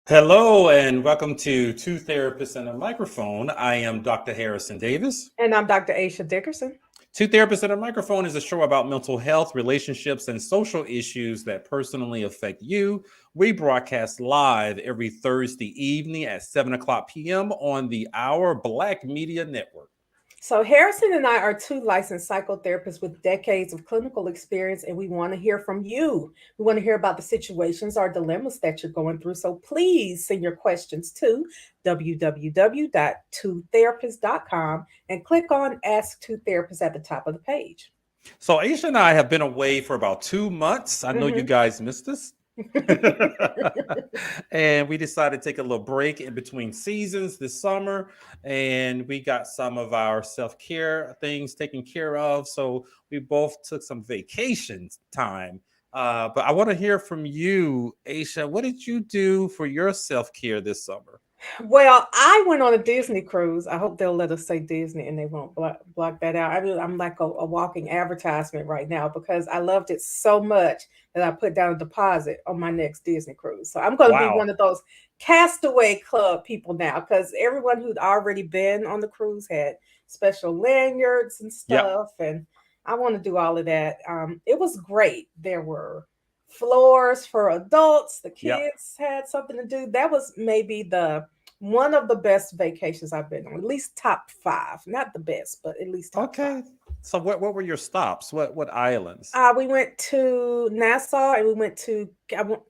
Hello and welcome to Two Therapists and a Microphone. I am Dr. Harrison Davis. And I'm Dr. Aisha Dickerson. Two Therapists and a Microphone is a show about mental health, relationships, and social issues that personally affect you. We broadcast live every Thursday evening at 7 o'clock p.m. on the Our Black Media Network. So, Harrison and I are two licensed psychotherapists with decades of clinical experience, and we want to hear from you. We want to hear about the situations or dilemmas that you're going through. So, please send your questions to www.twotherapist.com and click on Ask Two Therapists at the top of the page. So, Aisha and I have been away for about 2 months. I know you Mhm. guys missed us. And we decided to take a little break in between seasons this summer, and we got some of our self-care things taken care of, so we both took some vacation time. But I want to hear from you, Aisha. What did you do for your self-care this summer? Well, I went on a Disney cruise. I hope they'll let us say Disney and they won't block that out. I mean, I'm like a walking advertisement right now because I loved it so much that I put down a deposit on my next Disney cruise. So I'm going to be Wow. one of those Castaway Club people now because everyone who'd already been on the cruise had special lanyards and Yep. stuff. And I want to do all of that. It was great. There were floors for adults. The Yep. kids had something to do. That was maybe the one of the best vacations I've been on, at least top five. Not the best, but at least top five. Okay. So what were your stops? What islands? We went to Nassau and we went to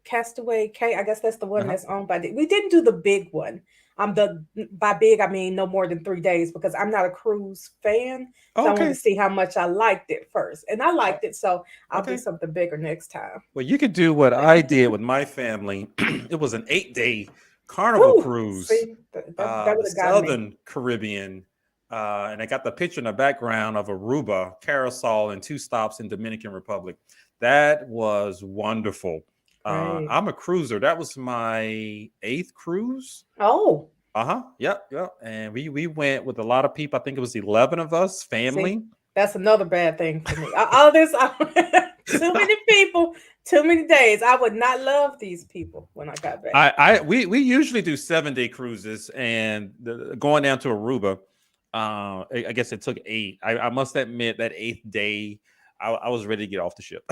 Castaway Cay. I guess that's the one Uh-huh. that's owned by. We didn't do the big one. The by big I mean no more than 3 days because I'm not a cruise fan, so I wanted to Okay. see how much I liked it first, and I Oh, liked it. So I'll do okay. something bigger next time. Well, you could do what I did with my family. It was an 8-day carnival Whew, cruise, see that the would have gotten me. Southern Caribbean. And I got the picture in the background of Aruba, Carousel, and 2 stops in Dominican Republic. That was wonderful. Great. I'm a cruiser. That was my eighth cruise. Oh, Uh-huh. Yep, yep. And we went with a lot of people. I think it was 11 of us, see, family. that's another bad thing for me. All this, too many people, too many days. I would not love these people when I got back. We usually do 7-day cruises, and going down to Aruba, I guess it took 8. I must admit that 8th day, I was ready to get off the ship.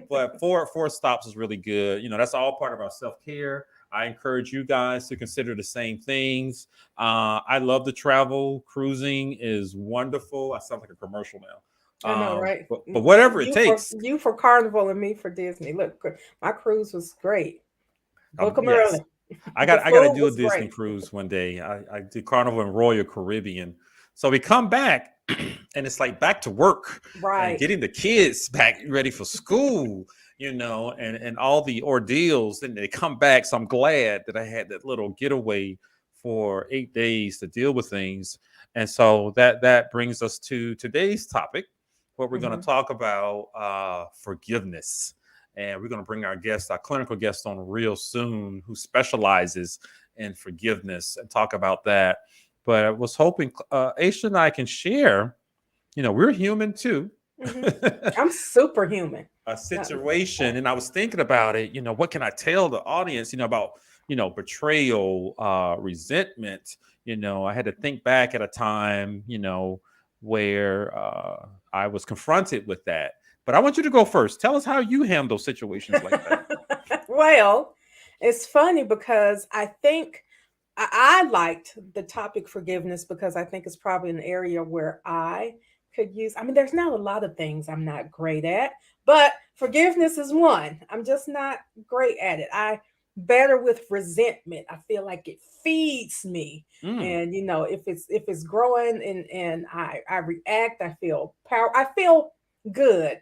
But four stops is really good. That's all part of our self care. I encourage you guys to consider the same things. I love to travel. Cruising is wonderful. I sound like a commercial now. I know, right? But whatever it takes. You for Carnival and me for Disney. Look, my cruise was great. Book them Yes, early. I The got I got to food do a was Disney great. cruise one day. I did Carnival and Royal Caribbean. So we come back and it's like back to work and Right. getting the kids back ready for school, and all the ordeals. And they come back. So I'm glad that I had that little getaway for 8 days to deal with things. And so that brings us to today's topic, what we're going to Hmm. talk about, forgiveness. And we're going to bring our guest, our clinical guest, on real soon, who specializes in forgiveness, and talk about that. But I was hoping Aisha and I can share, we're human too. Hmm. I'm superhuman. A Not- situation, and I was thinking about it, what can I tell the audience, about, betrayal, resentment. I had to think back at a time, where I was confronted with that. But I want you to go first. Tell us how you handle situations like that. Well, it's funny because I think I liked the topic forgiveness because I think it's probably an area where I could use. I mean, there's not a lot of things I'm not great at, but forgiveness is one. I'm just not great at it. I better with resentment. I feel like it feeds me. Mm, And if it's growing and I react, I feel power. I feel good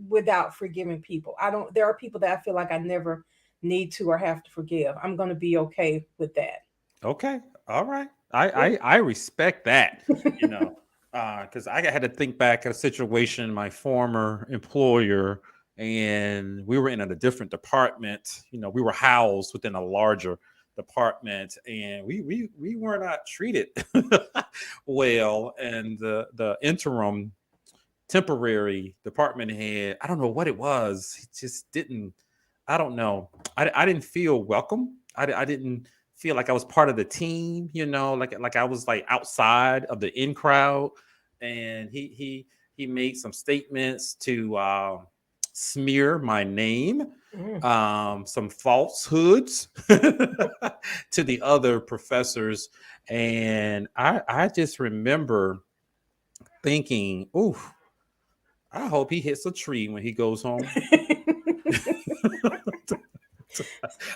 without forgiving people. I don't there are people that I feel like I never need to or have to forgive. I'm going to be okay with that. okay. All right. I, What I I respect that. You know, because I had to think back at a situation, my former employer, and we were in a different department. We were housed within a larger department, and we were not treated well. And the interim temporary department head, I don't know what it was. He just didn't. I don't know. I didn't feel welcome. I didn't feel like I was part of the team, like I was like outside of the in crowd. And he made some statements to smear my name, Mm. some falsehoods to the other professors. And I just remember thinking, ooh, I hope he hits a tree when he goes home.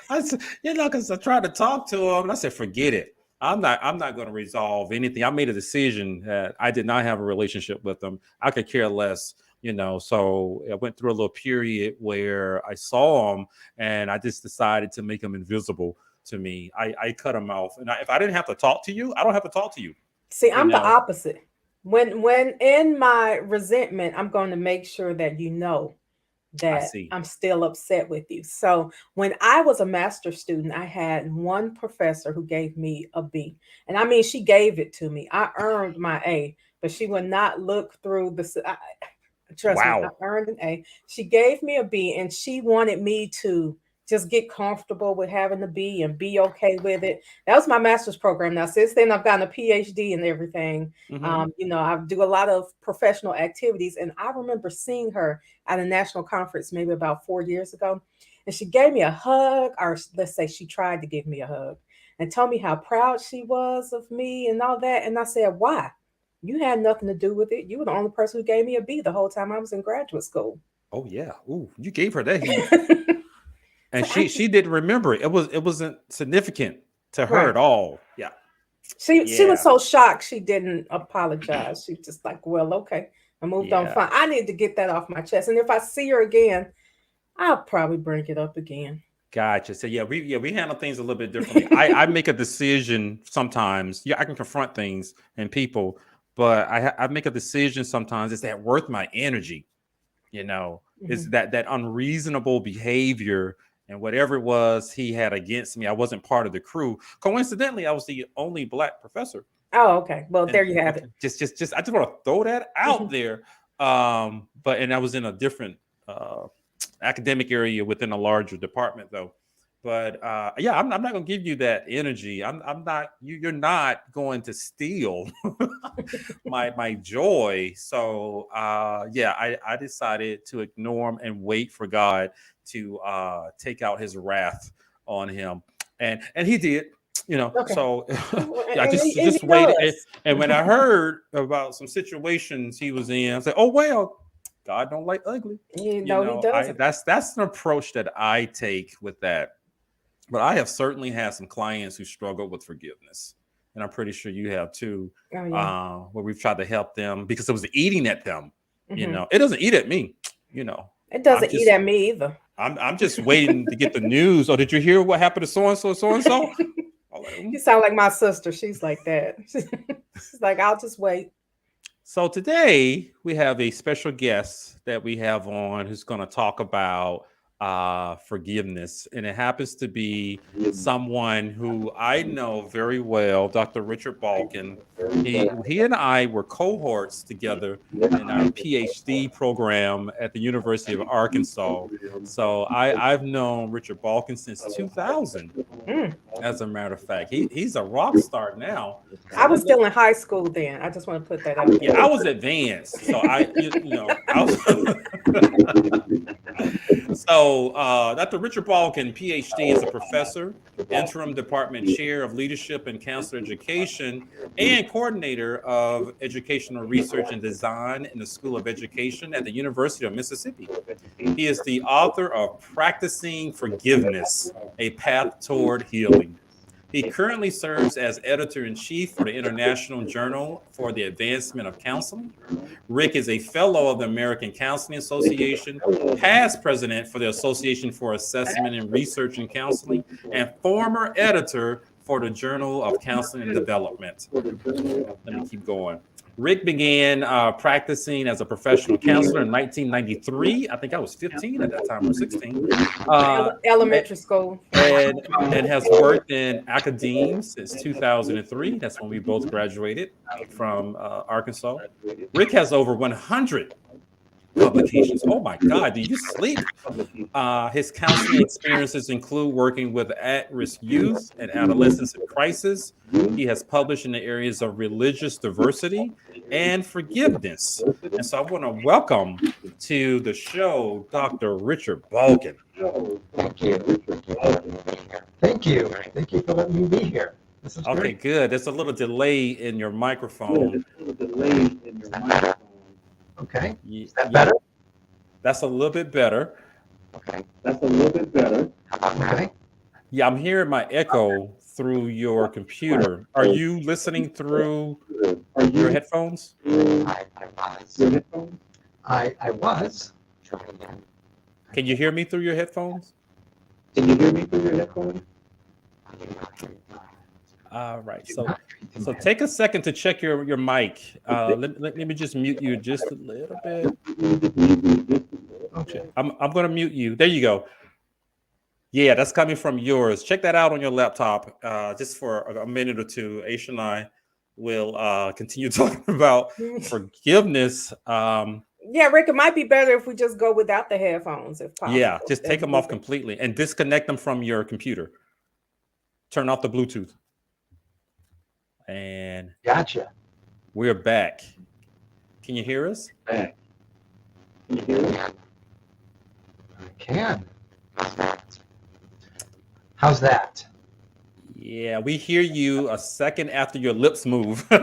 Because I tried to talk to him, and I said, "Forget it. I'm not going to resolve anything." I made a decision that I did not have a relationship with him. I could care less, So I went through a little period where I saw him, and I just decided to make him invisible to me. I cut him off, and if I didn't have to talk to you, I don't have to talk to you. See, You I'm the know, opposite. When in my resentment, I'm going to make sure that you know I that see. I'm still upset with you. So when I was a master's student, I had one professor who gave me a B. And I mean, she gave it to me. I earned my A, but she would not look through trust me, I Wow. earned an A. She gave me a B and she wanted me to just get comfortable with having a B and be okay with it. That was my master's program. Now, since then, I've gotten a PhD and everything. Hmm. I do a lot of professional activities. And I remember seeing her at a national conference maybe about 4 years ago. And she gave me a hug, or let's say she tried to give me a hug and told me how proud she was of me and all that. And I said, why? You had nothing to do with it. You were the only person who gave me a B the whole time I was in graduate school. Oh yeah. Ooh, you gave her that heat, and So I she didn't remember it. It wasn't significant to her right. at all. Yeah. She was Yeah. so shocked she didn't apologize. She was just like, well, okay. I moved on Yeah. fine. I need to get that off my chest. And if I see her again, I'll probably bring it up again. Gotcha. So we handle things a little bit differently. I make a decision sometimes. Yeah, I can confront things and people, but I make a decision sometimes. Is that worth my energy? Is Mhm. that unreasonable behavior and whatever it was he had against me? I wasn't part of the crew. Coincidentally, I was the only Black professor. Oh, okay. Well, And there you have okay, it. just I just want to throw that out Mhm. there. But and I was in a different uh academic area within a larger department though. But yeah, I'm not gonna give you that energy. I'm not you're not going to steal my joy. So yeah, I decided to ignore him and wait for God to take out his wrath on him. And he did, Okay. so Well, yeah, I and he just waited. does. And when I heard about some situations he was in, I said, "Oh well, God don't like ugly." You know he I doesn't. that's an approach that I take with that. But I have certainly had some clients who struggle with forgiveness, and I'm pretty sure you have too, Oh yeah. where we've tried to help them because it was eating at them. Hmm. It doesn't eat at me. You know, It I'm doesn't eat just at me either. I'm just waiting to get the news. Oh, did you hear what happened to so and so, so and so? You sound like my sister. She's like that. She's like, I'll just wait. So today we have a special guest that we have on who's going to talk about forgiveness, and it happens to be someone who I know very well, Dr. Richard Balkan. He and I were cohorts together in our PhD program at the University of Arkansas. So I've known Richard Balkan since 2000. Mm. As a matter of fact, he's a rock star now. So I was still in high school then. I just want to put that out yeah, there. I was advanced, so I was. So Dr. Richard Balkan, PhD, is a professor, interim department chair of leadership and counselor education, and coordinator of educational research and design in the School of Education at the University of Mississippi. He is the author of Practicing Forgiveness: A Path Toward Healing. He currently serves as editor in chief for the International Journal for the Advancement of Counseling. Rick is a fellow of the American Counseling Association, past president for the Association for Assessment and Research in Counseling, and former editor for the Journal of Counseling and Development. Let me keep going. Rick began practicing as a professional counselor in 1993. I think I was 15 at that time, or 16. Uh, Elementary school. and and has worked in academia since 2003. That's when we both graduated from Arkansas. Rick has over 100 publications. Oh my God, do you sleep? His counseling experiences include working with at-risk youth and adolescents in crisis. He has published in the areas of religious diversity and forgiveness. And so I want to welcome to the show Dr. Richard Balkan. Thank you. Thank you. Thank you for letting me be here. This is Okay, great. good. There's a little delay in your microphone. Okay. Is that better? That's a little bit better. Okay. Yeah, I'm hearing my echo through your computer. Are you listening through your headphones? I was. Can you hear me through your headphones? All right. So take a second to check your mic. Let me just mute you just a little bit. Okay. I'm going to mute you. There you go. Yeah, that's coming from yours. Check that out on your laptop just for a minute or two. Aisha and I will continue talking about forgiveness. Yeah, Rick, it might be better if we just go without the headphones if possible. Yeah, just take them off completely and disconnect them from your computer. Turn off the Bluetooth. And Gotcha. we're back. Can you hear us? I can. How's that? Yeah, we hear you a second after your lips move. Oh,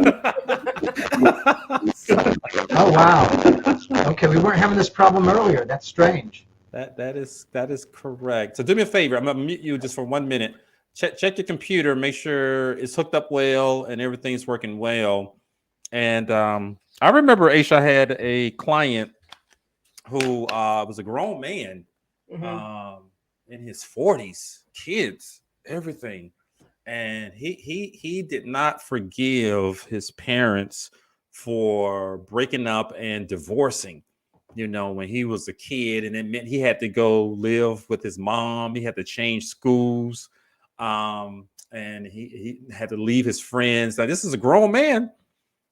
wow. Okay, we weren't having this problem earlier. That's strange. That is correct. So do me a favor. I'm gonna mute you just for 1 minute. Check your computer, make sure it's hooked up well and everything's working well. And I remember Aisha had a client who was a grown man, in his 40s, kids, everything, and he did not forgive his parents for breaking up and divorcing. You know, when he was a kid, and it meant he had to go live with his mom. He had to change schools. And he had to leave his friends. Now, this is a grown man,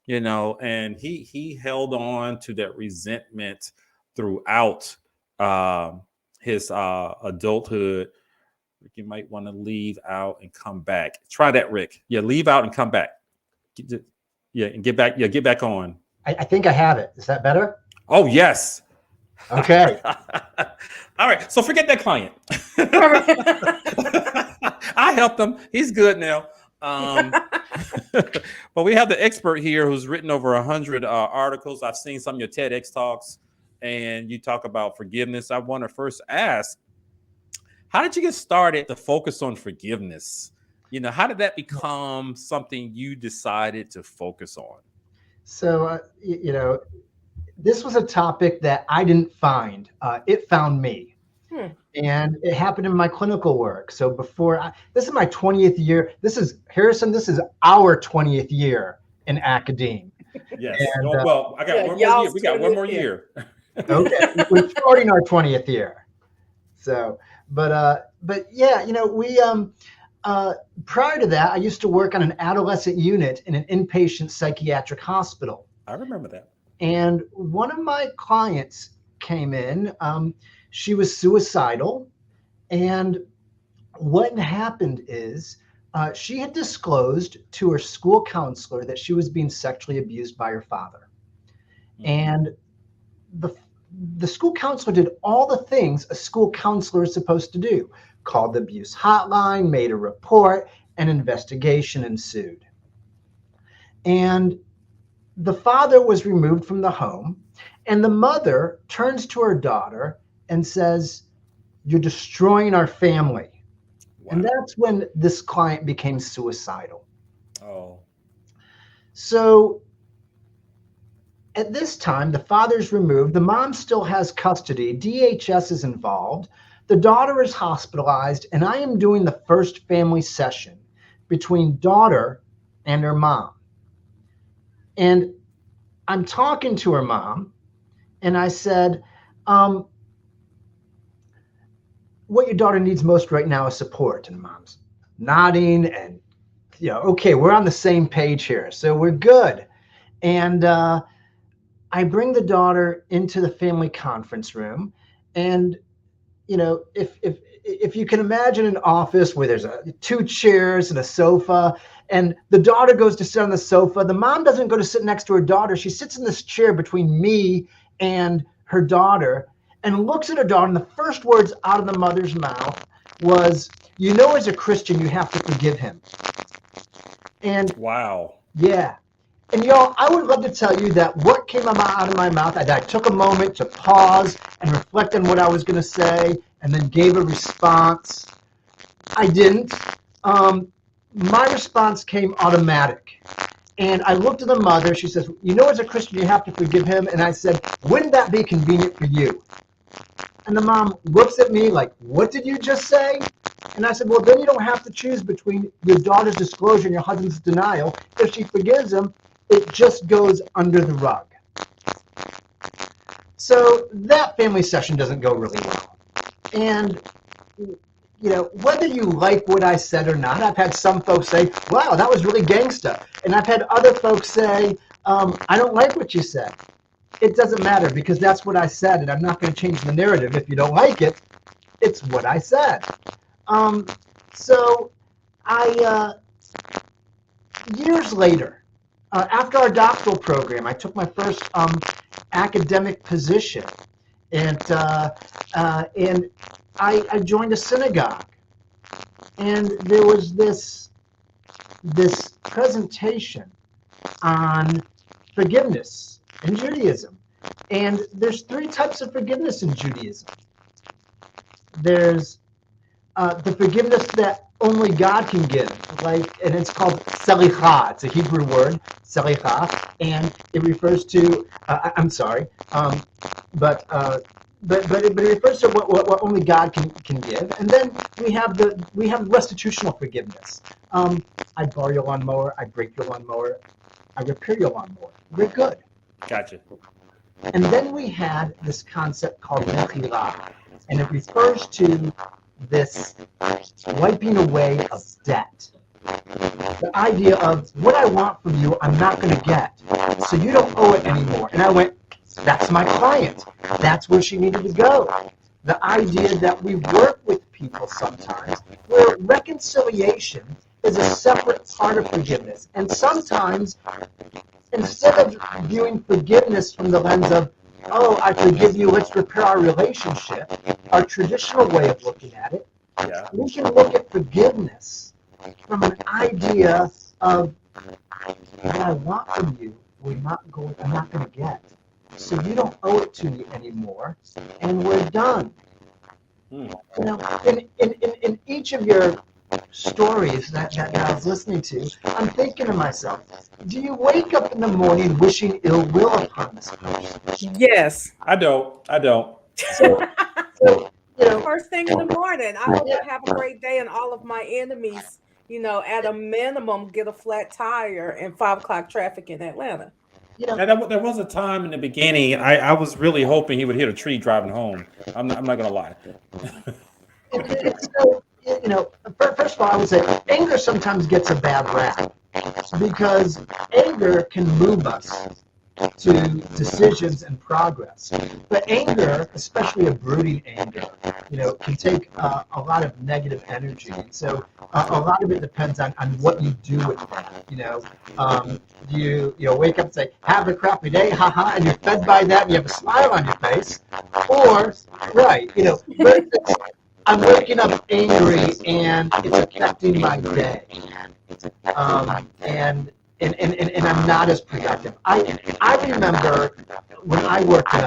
you know, and he held on to that resentment throughout his adulthood. You might want to leave out and come back. Try that, Rick. Yeah, leave out and come back. Yeah, and get back. Yeah, get back on. I think I have it. Is that better? Oh, yes. Okay. All right. So forget that client. I helped him. He's good now. But we have the expert here who's written over 100 articles. I've seen some of your TEDx talks, and you talk about forgiveness. I want to first ask, how did you get started to focus on forgiveness? You know, how did that become something you decided to focus on? So, you know, this was a topic that I didn't find. It found me. And it happened in my clinical work. So this is my 20th year. This is our 20th year in academia. Yes. And, well, I got one more year. We got one more year. Okay. We're starting our 20th year. So, but yeah, you know, we, prior to that, I used to work on an adolescent unit in an inpatient psychiatric hospital. I remember that. And one of my clients came in. She was suicidal. And what happened is she had disclosed to her school counselor that she was being sexually abused by her father. And the school counselor did all the things a school counselor is supposed to do. Called the abuse hotline, made a report, an investigation ensued. And the father was removed from the home, and the mother turns to her daughter and says, "You're destroying our family." Wow. And that's when this client became suicidal. Oh. So at this time, the father's removed. The mom still has custody. DHS is involved. The daughter is hospitalized, and I am doing the first family session between daughter and her mom. And I'm talking to her mom, and I said, what your daughter needs most right now is support. And mom's nodding, and, you know, okay, we're on the same page here. So we're good. And I I bring the daughter into the family conference room, and if you can imagine an office where there's two chairs and a sofa, and the daughter goes to sit on the sofa, the mom doesn't go to sit next to her daughter. She sits in this chair between me and her daughter and looks at her daughter, and the first words out of the mother's mouth was, as a Christian, you have to forgive him. And wow. Yeah. And y'all, I would love to tell you that what came out of my mouth, I took a moment to pause and reflect on what I was going to say and then gave a response. I didn't. My response came automatic. And I looked at the mother. She says, as a Christian, you have to forgive him. And I said, wouldn't that be convenient for you? And the mom looks at me like, what did you just say? And I said, well, then you don't have to choose between your daughter's disclosure and your husband's denial. If she forgives him, it just goes under the rug. So that family session doesn't go really well. And, whether you like what I said or not, I've had some folks say, wow, that was really gangsta. And I've had other folks say, I don't like what you said. It doesn't matter because that's what I said, and I'm not going to change the narrative. If you don't like it, it's what I said. So I, years later, after our doctoral program, I took my first academic position, and I joined a synagogue, and there was this presentation on forgiveness in Judaism, and there's three types of forgiveness in Judaism. There's the forgiveness that only God can give, and it's called selicha. It's a Hebrew word, selicha, and it refers to. But it refers to what only God can give. And then we have restitutional forgiveness. I borrow your lawnmower, I break your lawnmower, I repair your lawnmower. We're good. Gotcha. And then we had this concept called mechila, and it refers to this wiping away of debt. The idea of what I want from you, I'm not going to get, so you don't owe it anymore. And I went, that's my client. That's where she needed to go. The idea that we work with people sometimes where reconciliation is a separate part of forgiveness. And sometimes, instead of viewing forgiveness from the lens of, oh, I forgive you, let's repair our relationship, our traditional way of looking at it, we can look at forgiveness from an idea of what I want from you, I'm not going to get. So you don't owe it to me anymore, and we're done. In each of your stories that I was listening to, I'm thinking to myself, do you wake up in the morning wishing ill will upon this person? Yes. I don't. So First thing in the morning, I hope I have a great day, and all of my enemies, at a minimum, get a flat tire in 5 o'clock traffic in Atlanta. Now, there was a time in the beginning I was really hoping he would hit a tree driving home. I'm not going to lie. First of all, I would say anger sometimes gets a bad rap because anger can move us to decisions and progress. But anger, especially a brooding anger, can take a lot of negative energy. And so a lot of it depends on what you do with that. You wake up and say, have a crappy day, haha, and you're fed by that and you have a smile on your face. Or, I'm waking up angry and it's affecting my day. And I'm not as productive. I remember when I worked in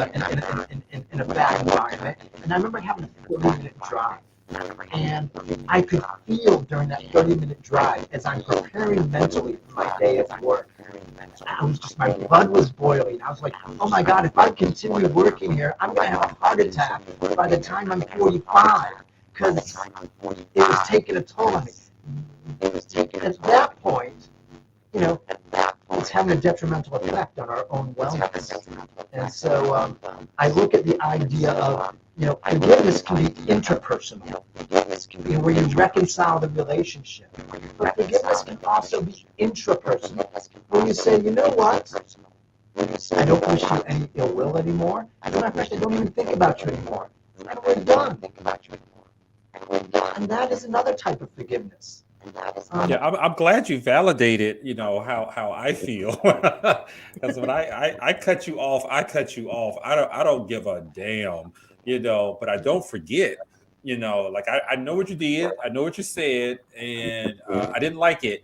a bad environment, and I remember having a 30-minute drive. And I could feel during that 30-minute drive as I'm preparing mentally for my day at work. My blood was boiling. I was like, oh my God, if I continue working here, I'm going to have a heart attack by the time I'm 45 because it was taking a toll on me. At that point, it's having a detrimental effect on our own wellness. And so I look at the idea of, forgiveness can be interpersonal, where you reconcile the relationship. But forgiveness can also be intrapersonal, where you say, you know what? I don't wish you any ill will anymore. As a matter of fact, I don't even think about you anymore. And we're done. And that is another type of forgiveness. Yeah, I'm glad you validated, how I feel. Because when I cut you off, I cut you off. I don't give a damn, but I don't forget. Like I know what you did, I know what you said, and I didn't like it,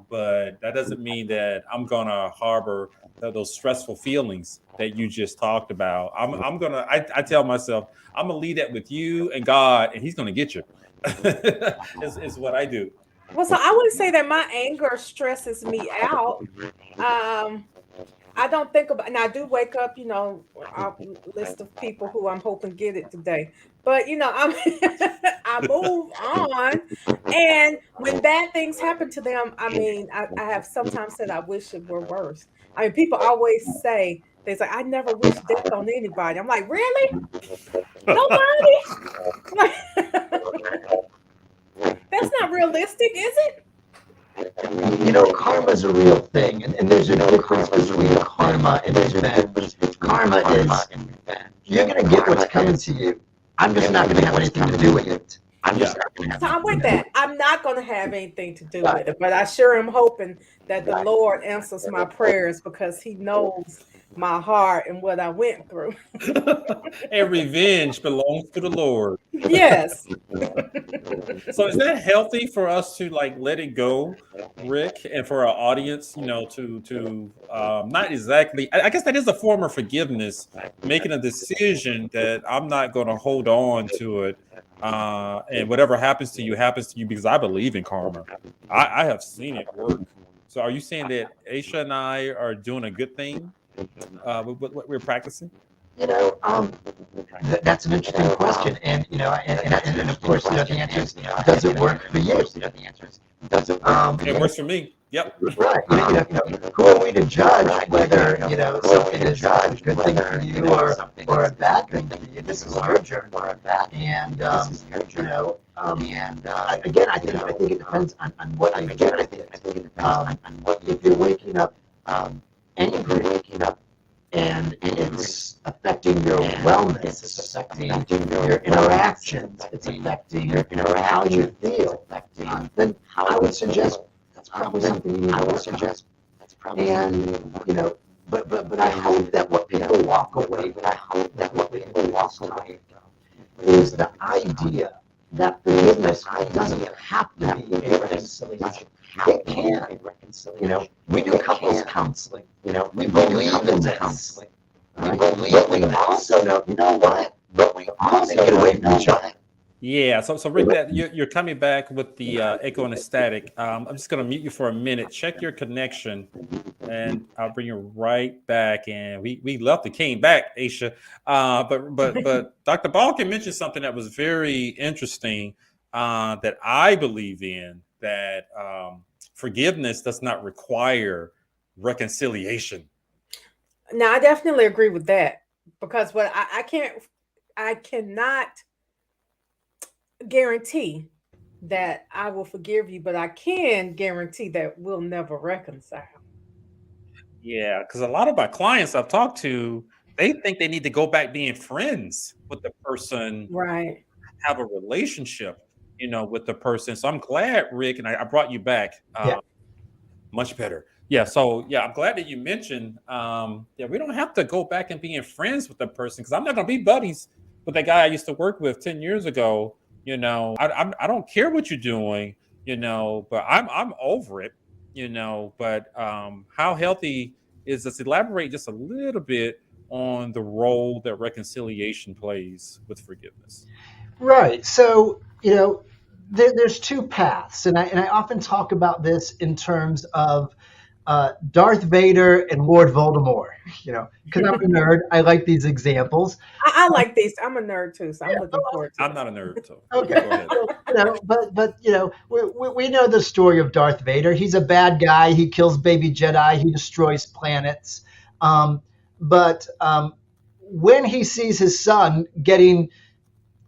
but that doesn't mean that I'm gonna harbor those stressful feelings that you just talked about. I tell myself I'm gonna leave that with you and God, and He's gonna get you. is what I do. Well, so I wouldn't say that my anger stresses me out. I don't think about, and I do wake up, a list of people who I'm hoping get it today. But I move on, and when bad things happen to them, I have sometimes said I wish it were worse. People always say things like, "I never wish death on anybody." I'm like, really? Nobody? That's not realistic, is it? Karma is a real thing, and there's a difference between karma and revenge. Karma is, you're going to get what's coming to you. I'm just not going to have anything to do with it. So I'm with that. I'm not going to have anything to do with it, but I sure am hoping that the Lord answers my prayers, because He knows my heart and what I went through. And revenge belongs to the Lord. Yes. So is that healthy for us to let it go, Rick, and for our audience, to not exactly, I guess that is a form of forgiveness, making a decision that I'm not going to hold on to it. And whatever happens to you because I believe in karma. I have seen it work. So are you saying that Aisha and I are doing a good thing with what we're practicing? That's an interesting question, and and of course, the answer is, does it work for you? It works for me. Yep. Right. Who are we to judge whether something is a good thing for you or a bad thing for you? This is your journey, and again, I think it depends on what you're doing. If you're waking up angry, and it's affecting your wellness, it's affecting your interactions, it's affecting how you feel, then I would suggest that's probably something you need to work on. And, but I hope that what people walk away is the idea that forgiveness doesn't have to be a reconciliation. It can. We do couples counseling. We believe in this. But we also know, But we also get away from each other. Yeah, so Rick, that you're coming back with the echo and the static. I'm just going to mute you for a minute. Check your connection, and I'll bring you right back. And we left the king back, Aisha. But Dr. Balkin mentioned something that was very interesting that I believe in. That forgiveness does not require reconciliation. Now, I definitely agree with that, because what I cannot guarantee that I will forgive you, but I can guarantee that we'll never reconcile. Yeah, because a lot of my clients I've talked to, they think they need to go back being friends with the person, right? Have a relationship, with the person. So I'm glad, Rick, and I brought you back. Much better. Yeah. So I'm glad that you mentioned. We don't have to go back and being friends with the person, because I'm not going to be buddies with that guy I used to work with 10 years ago. I don't care what you're doing, but I'm over it, but how healthy is this? Elaborate just a little bit on the role that reconciliation plays with forgiveness. Right. So, there's two paths, and I often talk about this in terms of Darth Vader and Lord Voldemort, because I'm a nerd. I like these examples. I like these. I'm a nerd too, so I'm looking forward to it. I'm not a nerd, so okay. Go ahead. But we know the story of Darth Vader. He's a bad guy. He kills baby Jedi. He destroys planets. But when he sees his son getting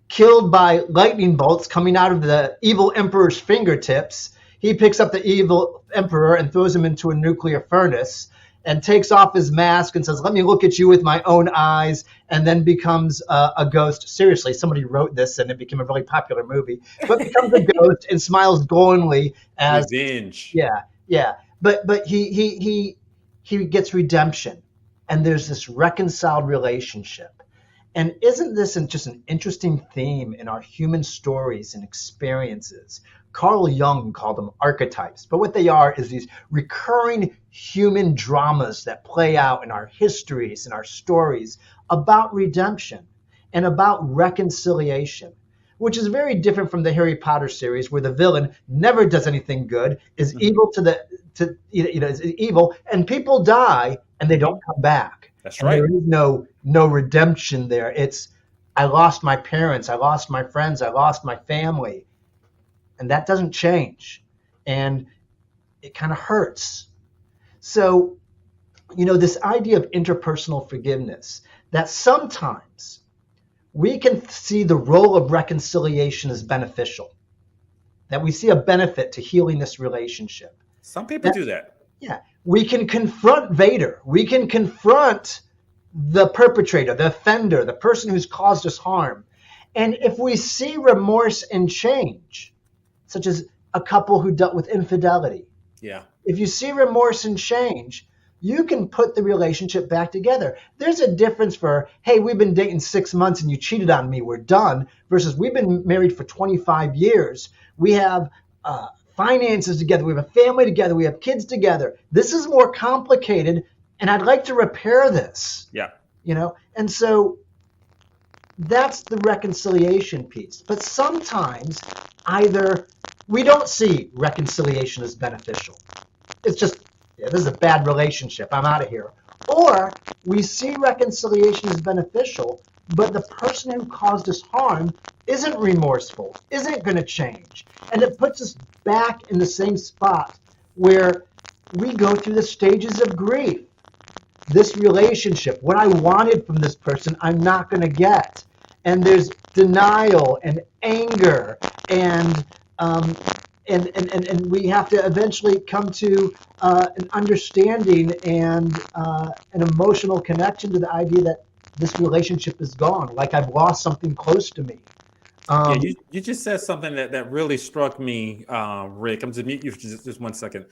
killed by lightning bolts coming out of the evil emperor's fingertips, he picks up the evil emperor and throws him into a nuclear furnace. and takes off his mask and says, "Let me look at you with my own eyes," and then becomes a ghost. Seriously, somebody wrote this and it became a really popular movie, but becomes a ghost and smiles glowingly as revenge. Yeah. But he gets redemption, and there's this reconciled relationship. And isn't this just an interesting theme in our human stories and experiences? Carl Jung called them archetypes, but what they are is these recurring human dramas that play out in our histories and our stories about redemption and about reconciliation, which is very different from the Harry Potter series, where the villain never does anything good, is evil is evil, and people die and they don't come back. That's and right. There is no redemption there. It's, I lost my parents, I lost my friends, I lost my family, and that doesn't change, and it kind of hurts. So, this idea of interpersonal forgiveness, that sometimes we can see the role of reconciliation as beneficial, that we see a benefit to healing this relationship. Some people do that. Yeah. We can confront Vader. We can confront the perpetrator, the offender, the person who's caused us harm. And if we see remorse and change, such as a couple who dealt with infidelity. Yeah. If you see remorse and change, you can put the relationship back together. There's a difference for, hey, we've been dating 6 months and you cheated on me, we're done, versus we've been married for 25 years. We have finances together. We have a family together. We have kids together. This is more complicated, and I'd like to repair this. Yeah. And so that's the reconciliation piece. But sometimes either we don't see reconciliation as beneficial. It's just, this is a bad relationship, I'm out of here. Or we see reconciliation as beneficial, but the person who caused us harm isn't remorseful, isn't going to change. And it puts us back in the same spot where we go through the stages of grief. This relationship, what I wanted from this person, I'm not going to get. And there's denial and anger, and we have to eventually come to an understanding and an emotional connection to the idea that this relationship is gone, like I've lost something close to me. You just said something that really struck me, Rick. I'm just mute you for just 1 second.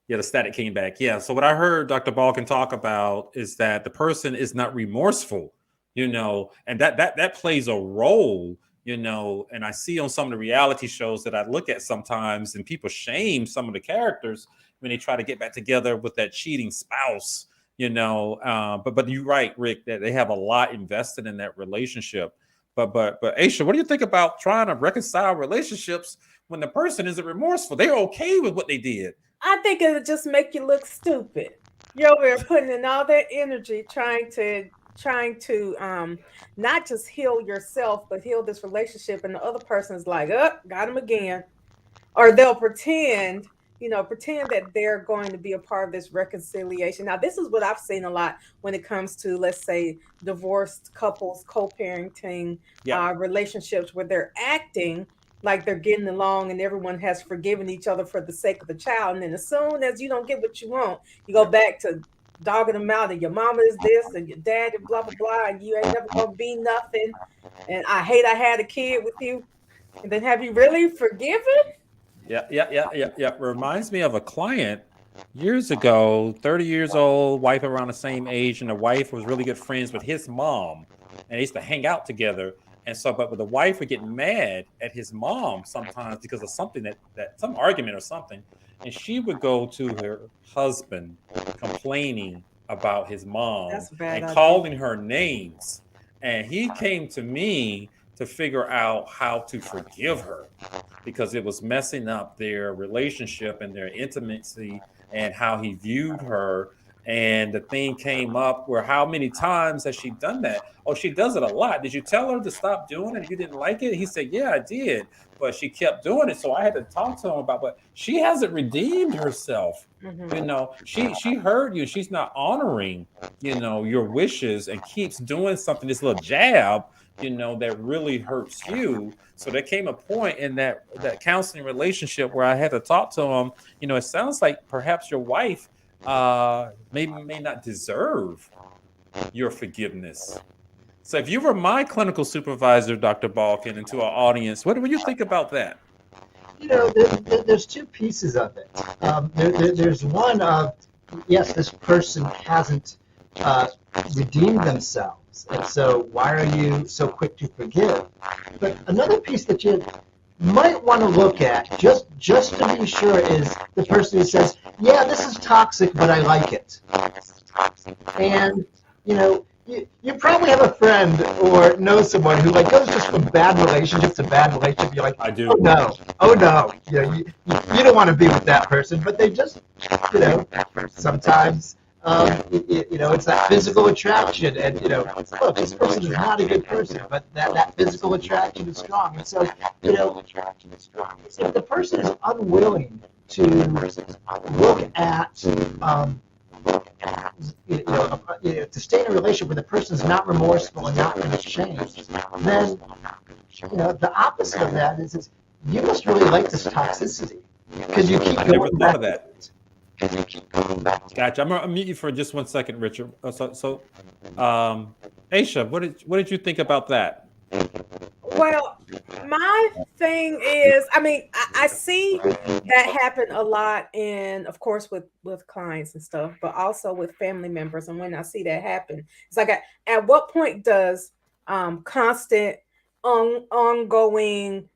Yeah, the static came back. Yeah, so what I heard Dr. Balkin talk about is that the person is not remorseful, and that plays a role, and I see on some of the reality shows that I look at sometimes, and people shame some of the characters when they try to get back together with that cheating spouse, but you're right, Rick, that they have a lot invested in that relationship. But Aisha, what do you think about trying to reconcile relationships when the person isn't remorseful? They're okay with what they did. I think it would just make you look stupid. You're over here putting in all that energy trying to not just heal yourself, but heal this relationship, and the other person is like, oh, got him again. Or they'll pretend that they're going to be a part of this reconciliation. Now, this is what I've seen a lot when it comes to, let's say, divorced couples, co-parenting relationships, where they're acting like they're getting along and everyone has forgiven each other for the sake of the child. And then as soon as you don't get what you want, you go back to dogging them out, and your mama is this and your dad and blah, blah, blah, and you ain't never going to be nothing. And I hate I had a kid with you. And then have you really forgiven? Yeah. Reminds me of a client years ago, 30 years old, wife around the same age, and the wife was really good friends with his mom, and they used to hang out together. And so, but the wife would get mad at his mom sometimes because of something that some argument or something, and she would go to her husband complaining about his mom and calling her names. And he came to me to figure out how to forgive her because it was messing up their relationship and their intimacy and how he viewed her. And the thing came up where, how many times has she done that? Oh, she does it a lot. Did you tell her to stop doing it? You didn't like it? He said, yeah, I did. But she kept doing it. So I had to talk to him about, but she hasn't redeemed herself. Mm-hmm. She heard you. She's not honoring, your wishes, and keeps doing something, this little jab, that really hurts you. So there came a point in that counseling relationship where I had to talk to him. It sounds like perhaps your wife may not deserve your forgiveness. So if you were my clinical supervisor, Dr. Balkin, and to our audience, what do you think about that? There's two pieces of it. There's one of, yes, this person hasn't redeemed themselves, and so why are you so quick to forgive? But another piece that you might want to look at, just to be sure, is the person who says, yeah, this is toxic, but I like it. And, you probably have a friend or know someone who goes just from bad relationship to bad relationship. You're like, I do. Oh no, you don't want to be with that person, but they just, sometimes, it's that physical attraction, and look, this person is not a good person, but that physical attraction is strong, and so, if the person is unwilling to look at, to stay in a relationship where the person is not remorseful and not going to change, then the opposite of that is you must really like this toxicity because you keep going back. Gotcha. I'm gonna mute you for just 1 second, Richard. Aisha, what did you think about that? Well, my thing is, I see that happen a lot of course, with clients and stuff, but also with family members. And when I see that happen, it's like, at what point does constant, ongoing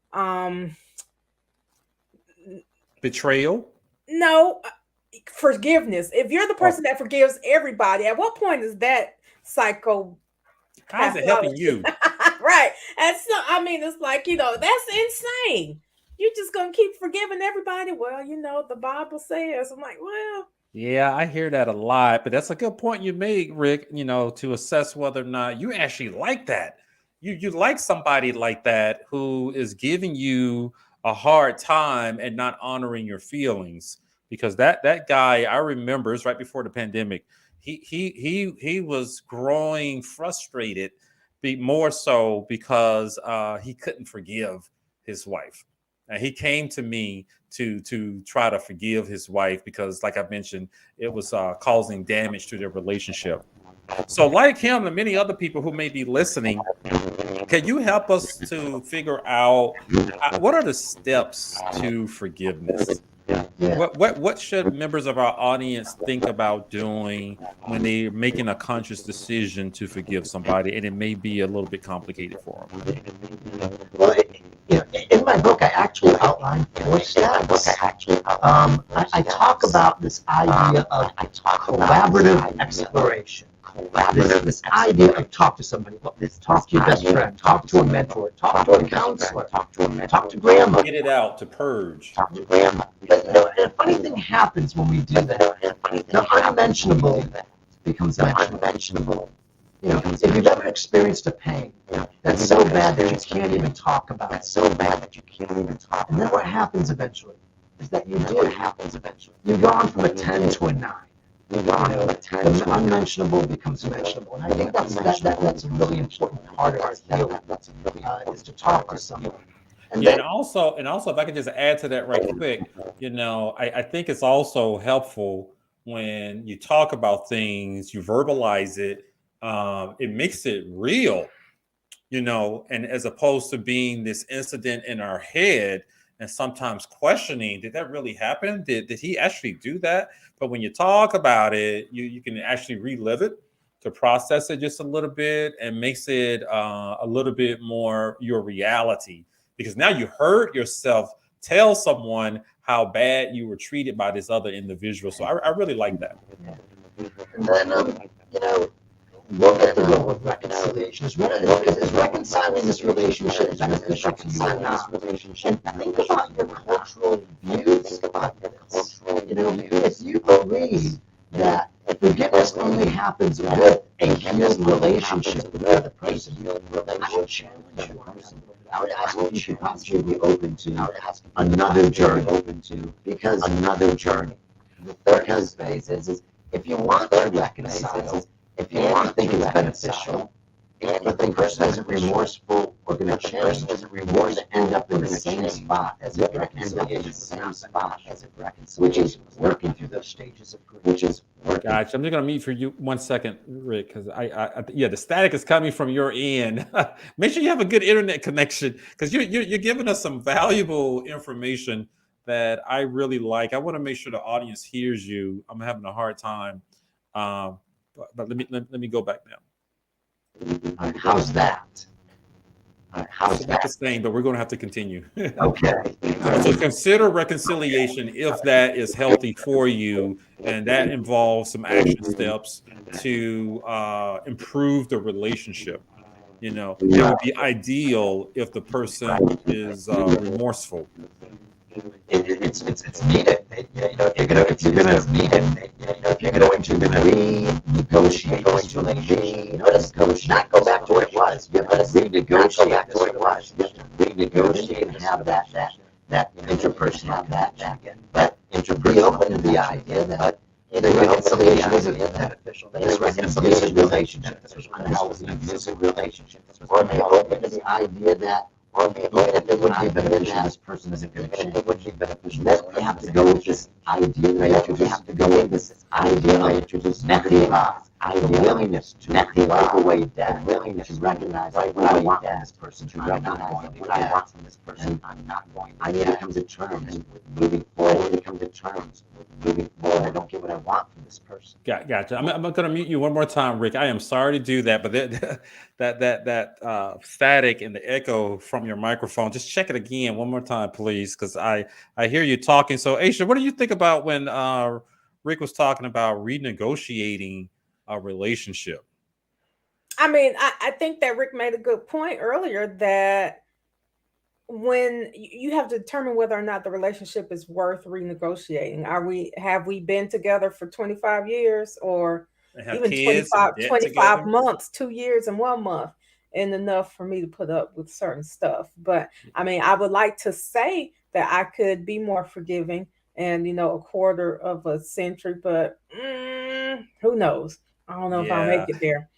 Betrayal? No, forgiveness. If you're the person that forgives everybody, at what point is that cycle? How's it helping you? Right. And so, it's like, that's insane. You're just going to keep forgiving everybody. Well, the Bible says. I'm like, well. Yeah, I hear that a lot, but that's a good point you made, Rick, to assess whether or not you actually like that. You like somebody like that who is giving you a hard time and not honoring your feelings. Because that guy, I remember, it's right before the pandemic. He was growing frustrated, more so because he couldn't forgive his wife. And he came to me to try to forgive his wife because, like I mentioned, it was causing damage to their relationship. So like him and many other people who may be listening, can you help us to figure out what are the steps to forgiveness? What should members of our audience think about doing when they're making a conscious decision to forgive somebody, and it may be a little bit complicated for them? Well, in my book, I actually outline 4 steps. I talk about this idea of collaborative exploration. This idea of talk to somebody, talk to your best friend, talk to a mentor, talk to a counselor, talk to grandma. Get it out, to purge. But a funny thing happens when we do that. The unmentionable becomes mentionable. If you've ever experienced a pain that's so bad that you can't even talk about it, and then what happens eventually is that you do. You've gone from a 10 to a 9. The unmentionable becomes mentionable, and I think that's a really important part of our healing, is to talk to someone. And also, if I could just add to that right quick, I think it's also helpful when you talk about things, you verbalize it, it makes it real, and as opposed to being this incident in our head and sometimes questioning, did that really happen? Did he actually do that? But when you talk about it, you can actually relive it, to process it just a little bit, and makes it a little bit more your reality. Because now you heard yourself tell someone how bad you were treated by this other individual. So I really like that. And then, look at the role of reconciliation. Is reconciling this relationship beneficial to you or not? And think about your cultural views about this. If you believe that forgiveness only happens with a healed relationship with the other person, I would challenge you on that. I would ask if you should possibly be open to another journey. Because the third phase is if you want to reconcile, if you want to think it's beneficial, And if the person isn't remorseful or going to change, we're going to end up in the same spot as a reconciliation, which is working through those stages of grief, which is working. Gotcha. I'm just gonna mute for you 1 second, Rick, because yeah, the static is coming from your end. Make sure you have a good internet connection, because you're giving us some valuable information that I really like. I want to make sure the audience hears you. I'm having a hard time, but let me go back now. How's that? How's Not the that? same, but we're going to have to continue. Okay. So consider reconciliation if that is healthy for you, and that involves some action steps to improve the relationship. You know, it would be ideal if the person is remorseful. It's needed. If you're going to renegotiate, not go back to what it was. You have to renegotiate what it was. You have to renegotiate and have that interpersonal connection again. But be open to the idea that reconciliation isn't beneficial. That this reconciliation relationship, an abusive relationship, or be open to the idea that if it would be beneficial, this person isn't going to change. It would be beneficial. Then we have to go with this idea. We have to go with this idea. I introduced the willingness to wipe away that, willingness to recognize what I want from this person, to recognize what I want from this person. I'm not going to. I need to come to terms with moving forward. I don't get what I want from this person. Gotcha. I'm going to mute you one more time, Rick. I am sorry to do that, but that static and the echo from your microphone, just check it again one more time, please, because I hear you talking. So, Aisha, what do you think about when Rick was talking about renegotiating a relationship? I mean, I think that Rick made a good point earlier that when you have to determine whether or not the relationship is worth renegotiating. Have we been together for 25 years or even 25 months, 2 years and 1 month, and enough for me to put up with certain stuff. But I mean, I would like to say that I could be more forgiving and, a quarter of a century, but who knows? I don't know if I'll make it there.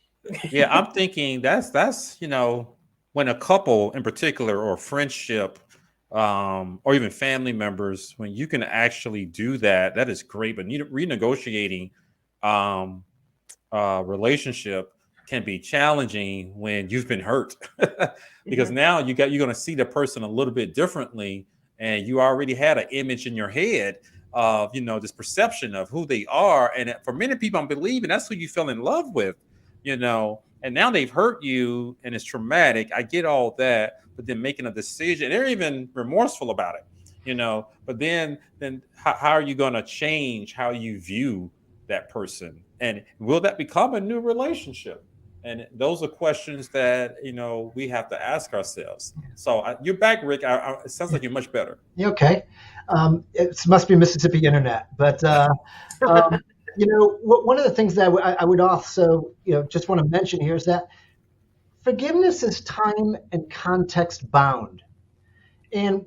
Yeah, I'm thinking that's when a couple in particular, or friendship, or even family members, when you can actually do that, that is great. But renegotiating relationship can be challenging when you've been hurt, because now you're going to see the person a little bit differently, and you already had an image in your head of this perception of who they are, and for many people, I'm believing that's who you fell in love with, and now they've hurt you and it's traumatic. I get all that, but then making a decision, they're even remorseful about it, but then how are you going to change how you view that person, and will that become a new relationship? And those are questions that we have to ask ourselves. So you're back, Rick. It sounds like you're much better. Okay. It must be Mississippi internet, but one of the things that I would also just want to mention here is that forgiveness is time and context bound, and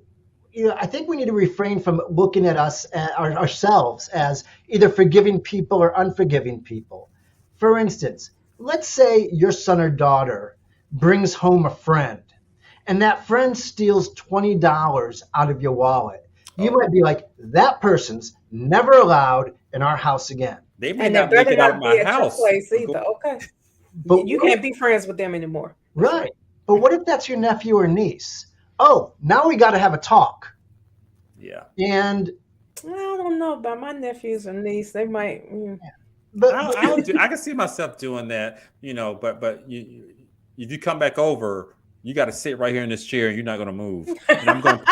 I think we need to refrain from looking at ourselves as either forgiving people or unforgiving people. For instance, let's say your son or daughter brings home a friend, and that friend steals $20 out of your wallet. You might be like, that person's never allowed in our house again. They may not make it out of my house. Place either. Okay. But you can't be friends with them anymore. Right. But what if that's your nephew or niece? Oh, now we got to have a talk. Yeah. And I don't know about my nephews and niece. They might. But I can see myself doing that, but if you come back over, you got to sit right here in this chair and you're not going to move. And I'm going to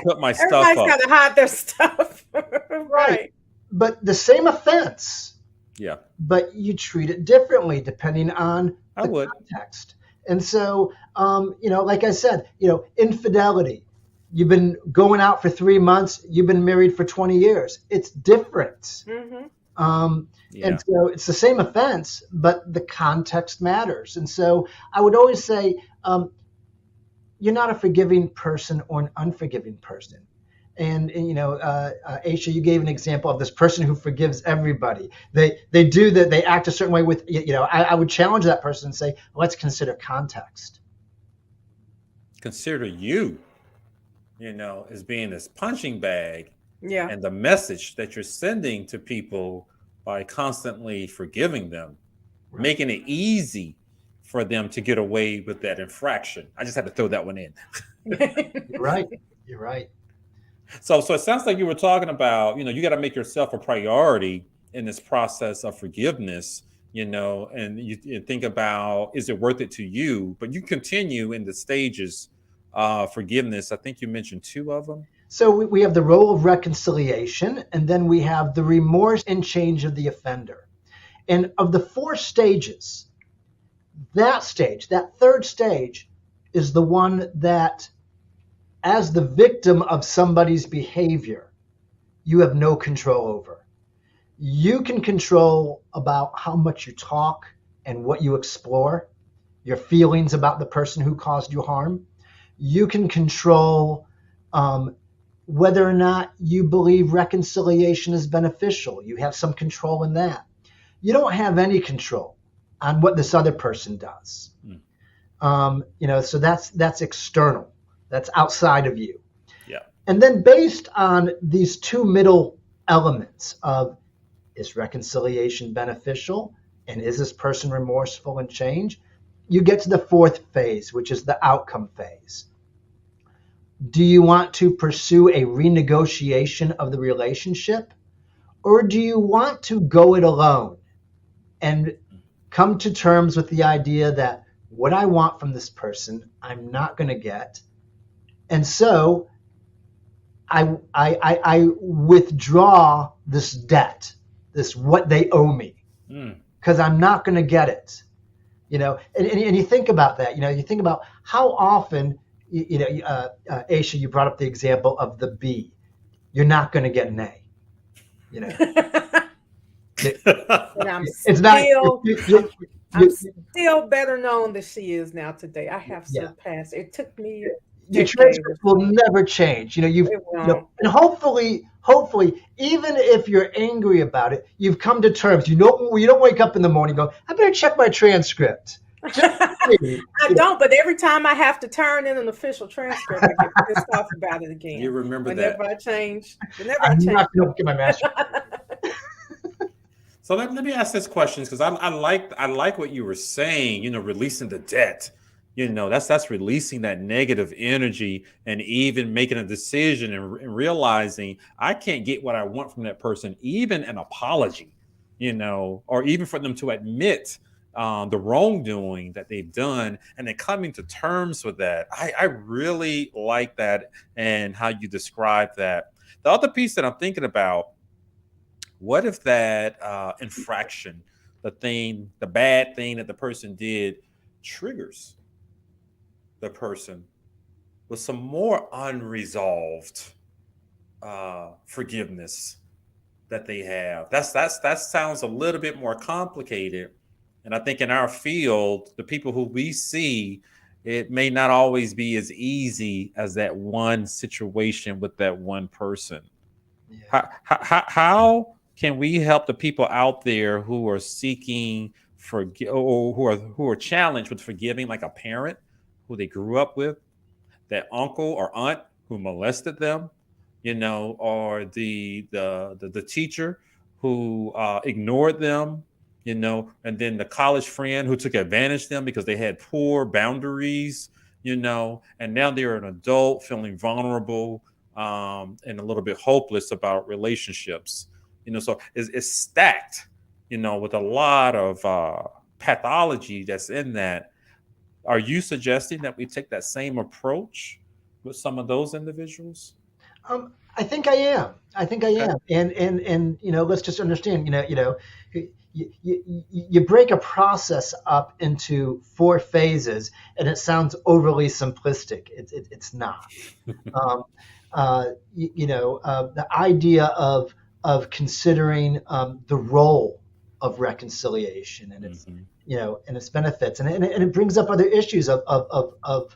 put my stuff up. Everybody's got to hide their stuff. Right. But the same offense. Yeah. But you treat it differently depending on the context. And so, like I said, infidelity. You've been going out for 3 months. You've been married for 20 years. It's different. Mm-hmm. And so it's the same offense, but the context matters. And so I would always say, you're not a forgiving person or an unforgiving person. And Aisha, you gave an example of this person who forgives everybody. They do that. They act a certain way with, I would challenge that person and say, let's consider context. Consider you, as being this punching bag. Yeah. And the message that you're sending to people by constantly forgiving them, right, making it easy for them to get away with that infraction. I just had to throw that one in. You're right. You're right. So it sounds like you were talking about, you got to make yourself a priority in this process of forgiveness, and you think about, is it worth it to you? But you continue in the stages of forgiveness. I think you mentioned 2 of them. So we have the role of reconciliation, and then we have the remorse and change of the offender. And of the 4 stages, that 3rd stage, is the one that, as the victim of somebody's behavior, you have no control over. You can control about how much you talk and what you explore, your feelings about the person who caused you harm. You can control whether or not you believe reconciliation is beneficial. You have some control in that. You don't have any control on what this other person does. So that's external. That's outside of you. Yeah. And then based on these 2 middle elements of, is reconciliation beneficial, and is this person remorseful and change, you get to the 4th phase, which is the outcome phase. Do you want to pursue a renegotiation of the relationship, or do you want to go it alone and come to terms with the idea that what I want from this person, I'm not going to get, and so I withdraw this debt, this what they owe me, because I'm not going to get it, and you think about that, you think about how often. Aisha, you brought up the example of the B. You're not going to get an A. And I'm still better known than she is now today. I have surpassed. It took me. Your transcript will never change. And hopefully, even if you're angry about it, you've come to terms. You don't wake up in the morning and go, I better check my transcript. I don't, but every time I have to turn in an official transcript, I get pissed off about it again. You remember whenever that? I'm not going to get my master's. So let me ask this question, because I like what you were saying. Releasing the debt. That's releasing that negative energy, and even making a decision and realizing I can't get what I want from that person, even an apology, or even for them to admit the wrongdoing that they've done, and then coming to terms with that. I really like that, and how you describe that. The other piece that I'm thinking about, what if that infraction, the bad thing that the person did, triggers the person with some more unresolved forgiveness that they have? That sounds a little bit more complicated. And I think in our field, the people who we see, it may not always be as easy as that one situation with that one person. Yeah. How can we help the people out there who are seeking or who are challenged with forgiving, like a parent who they grew up with, that uncle or aunt who molested them, or the teacher who ignored them, and then the college friend who took advantage of them because they had poor boundaries, and now they're an adult feeling vulnerable and a little bit hopeless about relationships. So it's stacked, with a lot of pathology that's in that. Are you suggesting that we take that same approach with some of those individuals? I think I am. And let's just understand, you break a process up into 4 phases, and it sounds overly simplistic. It's not. The idea of considering the role of reconciliation and its and its benefits, and it brings up other issues of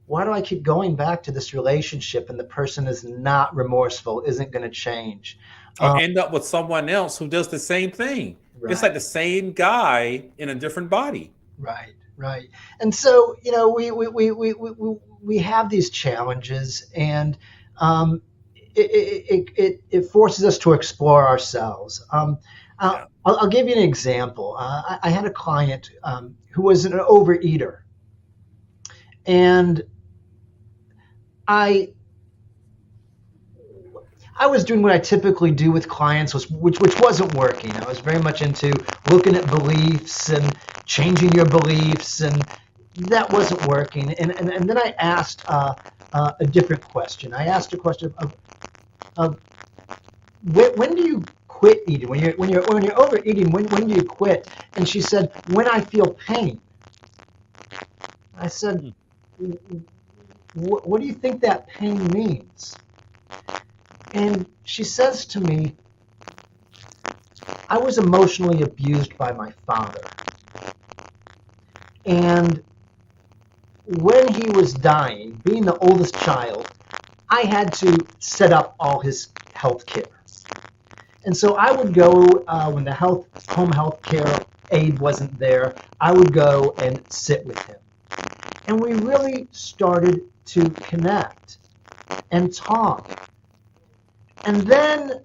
why do I keep going back to this relationship and the person is not remorseful, isn't going to change? Or end up with someone else who does the same thing. Right. It's like the same guy in a different body. Right. And so, we have these challenges, and it forces us to explore ourselves. I'll give you an example. I had a client who was an overeater, and I was doing what I typically do with clients, which wasn't working. I was very much into looking at beliefs and changing your beliefs, and that wasn't working. And then I asked a different question. I asked a question of when do you quit eating? When you're overeating, when do you quit? And she said, when I feel pain. I said, what do you think that pain means? And she says to me, I was emotionally abused by my father. And when he was dying, being the oldest child, I had to set up all his health care. And so I would go, when the home health care aide wasn't there, I would go and sit with him. And we really started to connect and talk. And then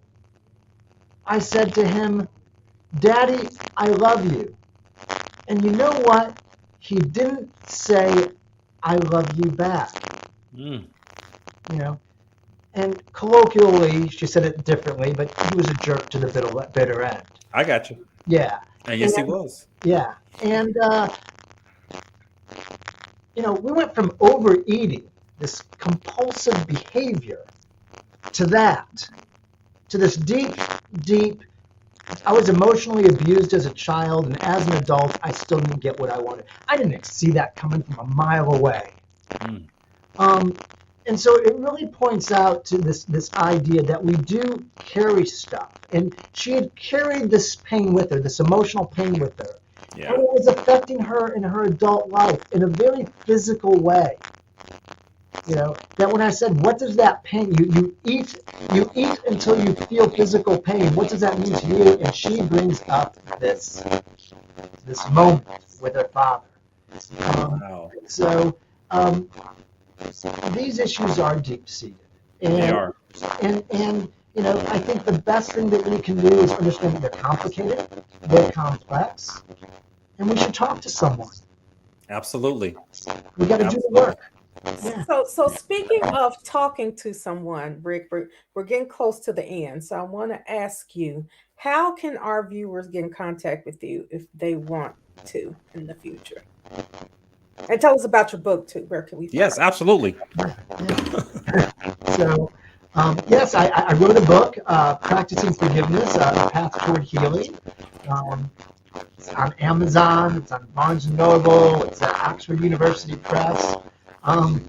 I said to him, Daddy, I love you. And you know what? He didn't say, I love you back. And colloquially, she said it differently, but he was a jerk to the bitter end. I got you. Yeah. And yes, he was. Yeah. And, we went from overeating, this compulsive behavior, to this deep, I was emotionally abused as a child, and as an adult, I still didn't get what I wanted. I didn't see that coming from a mile away. And so it really points out to this idea that we do carry stuff. And she had carried this pain with her, this emotional pain with her. Yeah. And it was affecting her in her adult life in a very physical way. That when I said, what does that pain, you eat until you feel physical pain, what does that mean to you? And she brings up this moment with her father. Wow. So these issues are deep-seated. They are. And I think the best thing that we can do is understand that they're complicated, they're complex, and we should talk to someone. Absolutely. We got to do the work. Yeah. So speaking of talking to someone, Rick, we're getting close to the end. So I want to ask you, how can our viewers get in contact with you if they want to in the future? And tell us about your book too. Where can we find Yes, it? absolutely. So, yes, I wrote a book, Practicing Forgiveness, A Path Toward Healing. It's on Amazon, it's on Barnes & Noble, it's at Oxford University Press. I'm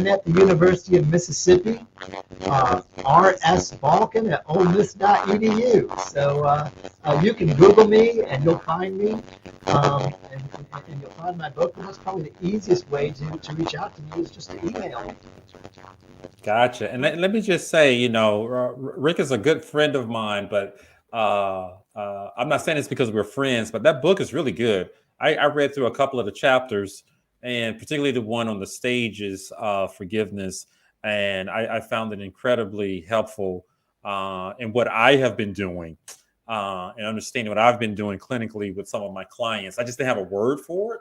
at the University of Mississippi, R.S. Balkin at olemiss.edu. So you can Google me and you'll find me, and you'll find my book. And that's probably the easiest way to reach out to me is just to email me. Gotcha. And let me just say, Rick is a good friend of mine, but I'm not saying this because we're friends, but that book is really good. I read through a couple of the chapters, and particularly the one on the stages of forgiveness. And I found it incredibly helpful in what I have been doing and understanding what I've been doing clinically with some of my clients. I just didn't have a word for it.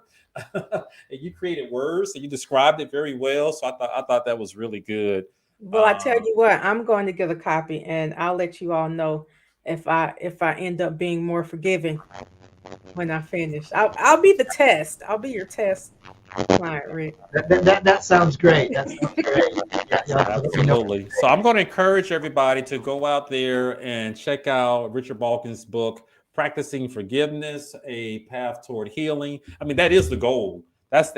And you created words and you described it very well. So I thought that was really good. Well, I tell you what, I'm going to get a copy, and I'll let you all know if I end up being more forgiving when I finish. I'll be the test. I'll be your test client, Rick. That sounds great. That sounds great. Yeah, absolutely. So I'm going to encourage everybody to go out there and check out Richard Balkan's book, Practicing Forgiveness, A Path Toward Healing. I mean, that is the goal. That's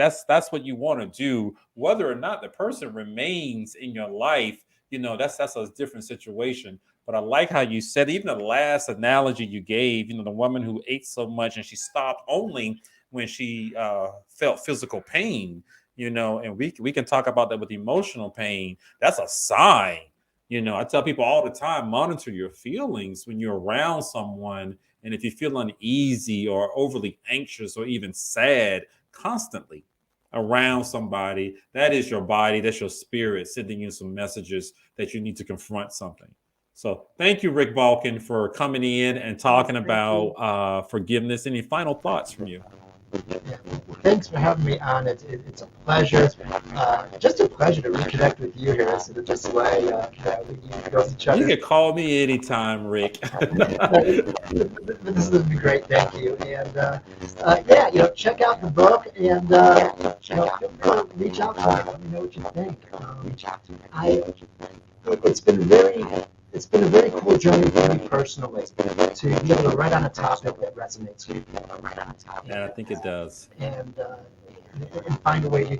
what you want to do. Whether or not the person remains in your life, that's a different situation. But I like how you said, even the last analogy you gave, the woman who ate so much and she stopped only when she felt physical pain. and we can talk about that with emotional pain. That's a sign. I tell people all the time, monitor your feelings when you're around someone. And if you feel uneasy or overly anxious or even sad constantly around somebody, that is your body, that's your spirit sending you some messages that you need to confront something. So thank you, Rick Balkin, for coming in and talking about forgiveness. Any final thoughts from you? Yeah. Thanks for having me on. It's a pleasure. Just a pleasure to reconnect with you here. So this way, we know each other. You can call me anytime, Rick. This would be great. Thank you. And check out the book and reach out to me. Let me know what you think. It's been a very cool journey for me personally to be able to write on a topic that resonates with me. Yeah, I think it does. And find a way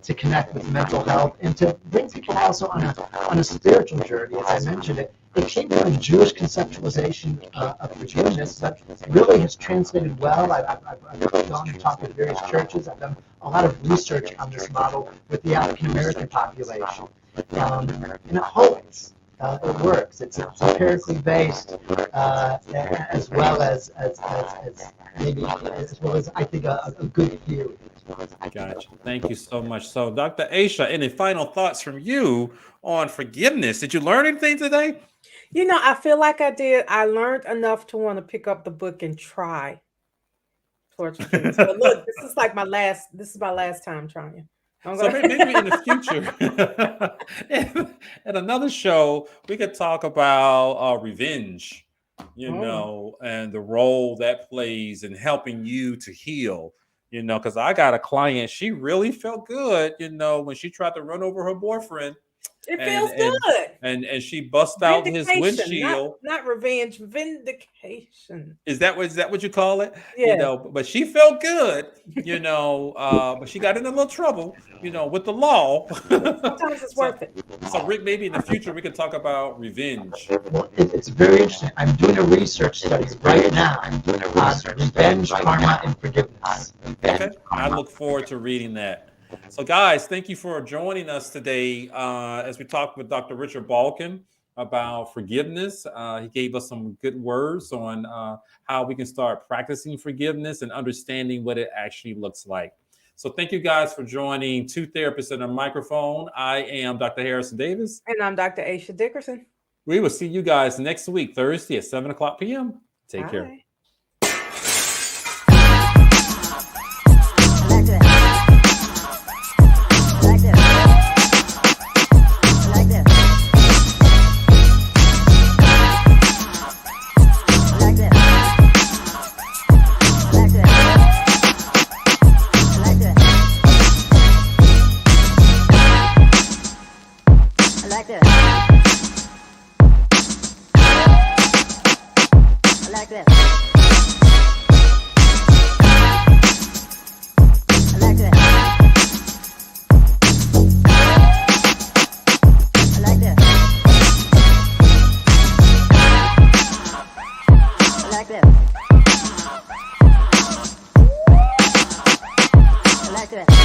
to connect with mental health and to bring people also on a spiritual journey. As I mentioned, it came from a Jewish conceptualization of forgiveness that really has translated well. I've gone and talked with various churches. I've done a lot of research on this model with the African American population, and it holds. It works. It's empirically based, as well as I think a good theory. Gotcha. Thank you so much. So, Dr. Aisha, any final thoughts from you on forgiveness? Did you learn anything today? I feel like I did. I learned enough to want to pick up the book and try towards forgiveness. But look, this is my last time trying. So maybe in the future, at another show, we could talk about revenge, and the role that plays in helping you to heal, because I got a client, she really felt good, when she tried to run over her boyfriend. It feels good. And she bust out his windshield. Not revenge, vindication. Is that what you call it? Yeah. But she felt good, but she got in a little trouble, with the law. Sometimes it's worth it. So Rick, maybe in the future we could talk about revenge. Well, it's very interesting. I'm doing a research study right now on revenge, karma, and forgiveness. Okay. I look forward to reading that. So guys, thank you for joining us today as we talked with Dr. Richard Balkan about forgiveness. He gave us some good words on how we can start practicing forgiveness and understanding what it actually looks like. So thank you guys for joining Two Therapists and a Microphone. I am Dr. Harrison Davis. And I'm Dr. Aisha Dickerson. We will see you guys next week, Thursday at 7:00 p.m. Take care. Like that.